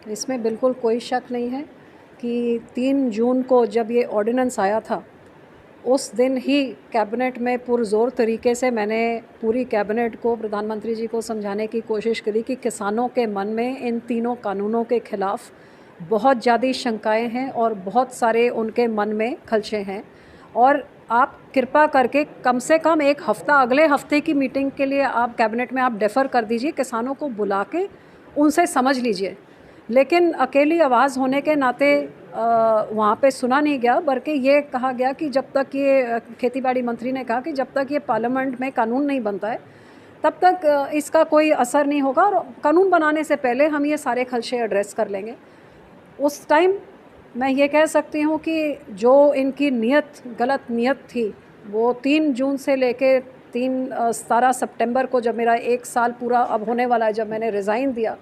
इसमें बिल्कुल कोई शक नहीं है कि 3 जून को जब ये ऑर्डिनेंस आया था, उस दिन ही कैबिनेट में पुरज़ोर तरीके से मैंने पूरी कैबिनेट को, प्रधानमंत्री जी को समझाने की कोशिश करी कि किसानों के मन में इन तीनों कानूनों के खिलाफ़ बहुत ज़्यादा शंकाएँ हैं और बहुत सारे उनके मन में खदशे हैं। और आप कृपा करके कम से कम एक हफ़्ता, अगले हफ़्ते की मीटिंग के लिए आप कैबिनेट में आप डेफ़र कर दीजिए, किसानों को बुला के उनसे समझ लीजिए। लेकिन अकेली आवाज़ होने के नाते वहाँ पे सुना नहीं गया, बल्कि ये कहा गया कि जब तक ये खेती-बाड़ी मंत्री ने कहा कि जब तक ये पार्लियामेंट में कानून नहीं बनता है, तब तक इसका कोई असर नहीं होगा और कानून बनाने से पहले हम ये सारे खदशे एड्रेस कर लेंगे। उस टाइम मैं ये कह सकती हूँ कि जो इनकी नीयत, गलत नीयत थी, वो 3 जून से लेके 17 सितंबर को जब मेरा 1 साल पूरा अब होने वाला है, जब मैंने रिज़ाइन दिया,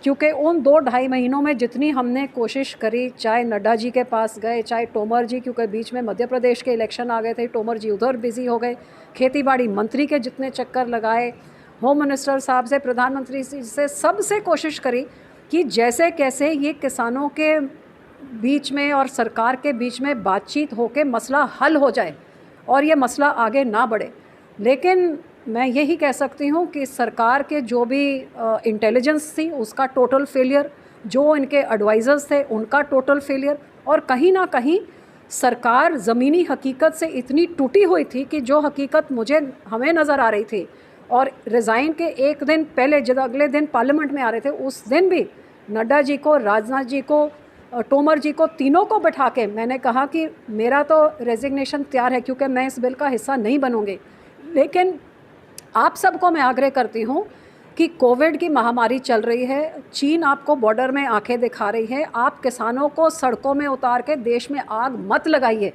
क्योंकि उन 2-2.5 महीनों में जितनी हमने कोशिश करी, चाहे नड्डा जी के पास गए, चाहे तोमर जी, क्योंकि बीच में मध्य प्रदेश के इलेक्शन आ गए थे, तोमर जी उधर बिज़ी हो गए, खेती-बाड़ी मंत्री के जितने चक्कर लगाए, होम मिनिस्टर साहब से, प्रधानमंत्री से, सबसे कोशिश करी कि जैसे कैसे ये किसानों के बीच में और सरकार के बीच में बातचीत होके मसला हल हो जाए और ये मसला आगे ना बढ़े। लेकिन मैं यही कह सकती हूँ कि सरकार के जो भी इंटेलिजेंस थी उसका टोटल फेलियर, जो इनके एडवाइज़र्स थे उनका टोटल फेलियर, और कहीं ना कहीं सरकार ज़मीनी हकीकत से इतनी टूटी हुई थी कि जो हकीकत हमें नज़र आ रही थी, और रिज़ाइन के एक दिन पहले जब अगले दिन पार्लियामेंट में आ रहे थे, उस दिन भी नड्डा जी को, राजनाथ जी को, तोमर जी को, तीनों को बैठा के मैंने कहा कि मेरा तो रेजिग्नेशन तैयार है क्योंकि मैं इस बिल का हिस्सा नहीं बनूँगी। लेकिन आप सबको मैं आग्रह करती हूँ कि कोविड की महामारी चल रही है, चीन आपको बॉर्डर में आंखें दिखा रही है, आप किसानों को सड़कों में उतार के देश में आग मत लगाइए।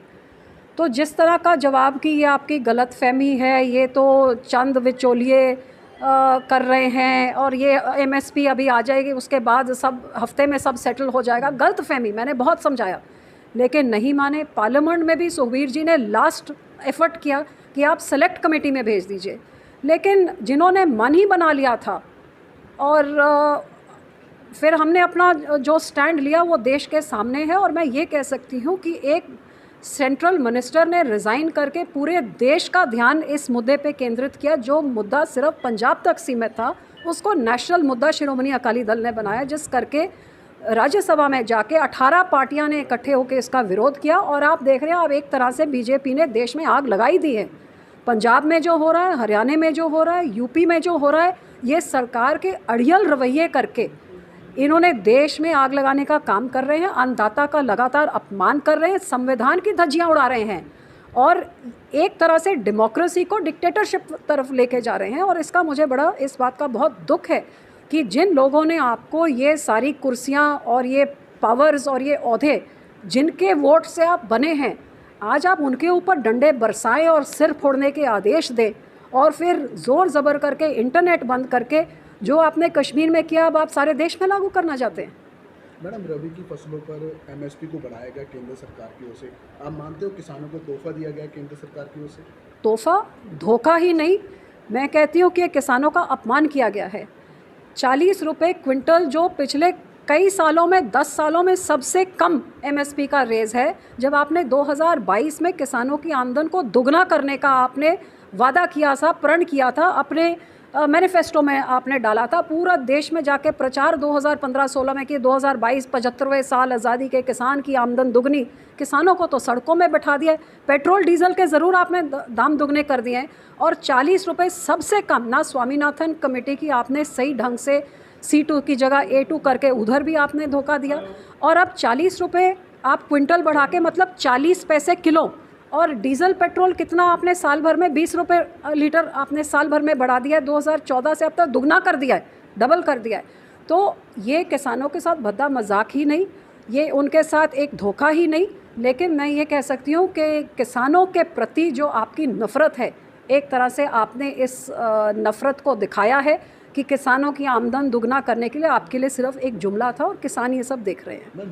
तो जिस तरह का जवाब कि ये आपकी गलतफहमी है, ये तो चंद विचोलिए कर रहे हैं और ये एमएसपी अभी आ जाएगी, उसके बाद सब हफ्ते में सब सेटल हो जाएगा, गलतफहमी। मैंने बहुत समझाया लेकिन नहीं माने। पार्लियामेंट में भी सुखबीर जी ने लास्ट एफर्ट किया कि आप सेलेक्ट कमेटी में भेज दीजिए, लेकिन जिन्होंने मन ही बना लिया था और फिर हमने अपना जो स्टैंड लिया वो देश के सामने है। और मैं ये कह सकती हूँ कि एक सेंट्रल मिनिस्टर ने रिज़ाइन करके पूरे देश का ध्यान इस मुद्दे पे केंद्रित किया। जो मुद्दा सिर्फ पंजाब तक सीमित था, उसको नेशनल मुद्दा शिरोमणि अकाली दल ने बनाया, जिस करके राज्यसभा में जाके 18 पार्टियां ने इकट्ठे होकर इसका विरोध किया। और आप देख रहे हैं, अब एक तरह से बीजेपी ने देश में आग लगाई दी है। पंजाब में जो हो रहा है, हरियाणा में जो हो रहा है, यूपी में जो हो रहा है, ये सरकार के अड़ियल रवैये करके इन्होंने देश में आग लगाने का काम कर रहे हैं, अन्नदाता का लगातार अपमान कर रहे हैं, संविधान की धज्जियां उड़ा रहे हैं और एक तरह से डेमोक्रेसी को डिक्टेटरशिप तरफ लेके जा रहे हैं। और इसका मुझे बड़ा इस बात का बहुत दुख है कि जिन लोगों ने आपको ये सारी कुर्सियां और ये पावर्स और ये ओहदे, जिनके वोट से आप बने हैं, आज आप उनके ऊपर डंडे बरसाएं और सिर फोड़ने के आदेश दें और फिर ज़ोर ज़बर करके इंटरनेट बंद करके जो आपने कश्मीर में किया, अब आप सारे देश में लागू करना चाहते हैं। मैडम, रबी की फसलों पर एमएसपी को बढ़ाया गया केंद्र सरकार की ओर से, आप मानते हो किसानों को तोहफा दिया गया केंद्र सरकार की ओर से? तोहफा, धोखा ही नहीं, मैं कहती हूँ कि किसानों का अपमान किया गया है। 40 रुपये क्विंटल, जो पिछले कई सालों में, 10 सालों में सबसे कम एमएसपी का रेज़ है। जब आपने 2022 में किसानों की आमदन को दुगना करने का आपने वादा किया था, प्रण किया था, अपने मैनिफेस्टो में आपने डाला था, पूरा देश में जाके प्रचार 2015-16 में कि 2022 75वें साल आज़ादी के, किसान की आमदन दुगनी। किसानों को तो सड़कों में बैठा दिया। पेट्रोल डीजल के ज़रूर आपने दाम दुगने कर दिए हैं, और 40 रुपये सबसे कम। ना स्वामीनाथन कमेटी की आपने सही ढंग से C2 की जगह A2 करके उधर भी आपने धोखा दिया, और अब 40 रुपये आप क्विंटल बढ़ा के, मतलब 40 पैसे किलो। और डीजल पेट्रोल कितना आपने साल भर में 20 रुपये लीटर आपने साल भर में बढ़ा दिया है। 2014 से अब तक दुगना कर दिया है, डबल कर दिया है। तो ये किसानों के साथ भद्दा मजाक ही नहीं, ये उनके साथ एक धोखा ही नहीं। लेकिन मैं ये कह सकती हूँ कि किसानों के प्रति जो आपकी नफ़रत है, एक तरह से आपने इस नफ़रत को दिखाया है कि किसानों की आमदन दुगना करने के लिए आपके लिए सिर्फ एक जुमला था, और किसान ये सब देख रहे हैं।